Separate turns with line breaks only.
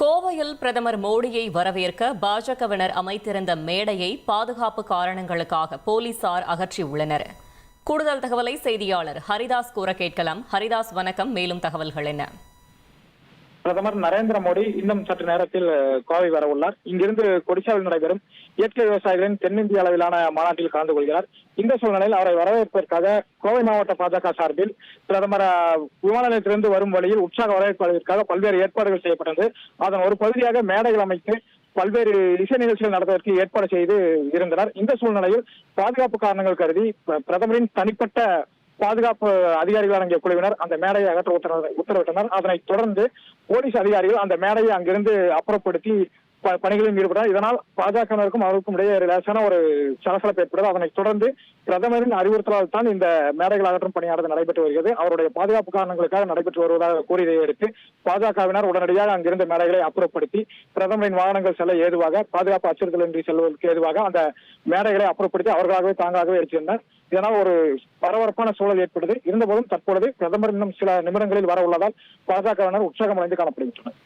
கோவையில் பிரதமர் மோடியை வரவேற்க பாஜகவினர் அமைத்திருந்த மேடையை பாதுகாப்பு காரணங்களுக்காக போலீசார் அகற்றியுள்ளனர். கூடுதல் தகவலை செய்தியாளர் ஹரிதாஸ் கூற கேட்கலாம். ஹரிதாஸ், வணக்கம். மேலும் தகவல்கள் என்ன?
பிரதமர் நரேந்திர மோடி இன்னும் சற்று நேரத்தில் கோவை வர உள்ளார். இங்கிருந்து கொடிசாவில் நடைபெறும் இயற்கை விவசாயிகளின் தென்னிந்திய அளவிலான மாநாட்டில் கலந்து கொள்கிறார். இந்த சூழ்நிலையில் அவரை வரவேற்பதற்காக கோவை மாவட்ட பாஜக சார்பில் பிரதமர் விமான நிலையத்திலிருந்து வரும் வழியில் உற்சாக வரவேற்பதற்காக பல்வேறு ஏற்பாடுகள் செய்யப்பட்டது. அதன் ஒரு பகுதியாக மேடைகள் அமைத்து பல்வேறு இசை நிகழ்ச்சிகள் நடத்துவதற்கு ஏற்பாடு செய்து இருந்தனர். இந்த சூழ்நிலையில் பாதுகாப்பு காரணங்கள் கருதி பிரதமரின் தனிப்பட்ட பாதுகாப்பு அதிகாரிகள் அடங்கிய குழுவினர் அந்த மேடையை அகற்ற உத்தரவிட்டனர். அதனைத் தொடர்ந்து போலீஸ் அதிகாரிகள் அந்த மேடையை அங்கிருந்து அப்புறப்படுத்தி பணிகளில் ஈடுபட்டார். இதனால் பாஜகவினருக்கும் அவருக்கும் இடையே லேசான ஒரு சலசலப்பு ஏற்பட்டது. அதனைத் தொடர்ந்து பிரதமரின் அறிவுறுத்தலால் தான் இந்த மேடைகள் அகற்றும் பணியானது நடைபெற்று வருகிறது. அவருடைய பாதுகாப்பு காரணங்களுக்காக நடைபெற்று வருவதாக கூறியதை அடுத்து பாஜகவினர் உடனடியாக அங்கிருந்த மேடைகளை அப்புறப்படுத்தி பிரதமரின் வாகனங்கள் செல்ல ஏதுவாக, பாதுகாப்பு அச்சுறுத்தலின்றி செல்வதற்கு ஏதுவாக அந்த மேடைகளை அப்புறப்படுத்தி அவர்களாகவே தாங்களாகவே எடுத்திருந்தனர். இதனால் ஒரு பரபரப்பான சூழல் ஏற்பட்டது. இருந்தபோதும் தற்பொழுது பிரதமர் இன்னும் சில நிமிடங்களில் வர உள்ளதால் பாஜகவினர் உற்சாகம் அடைந்து காணப்படுகின்றனர்.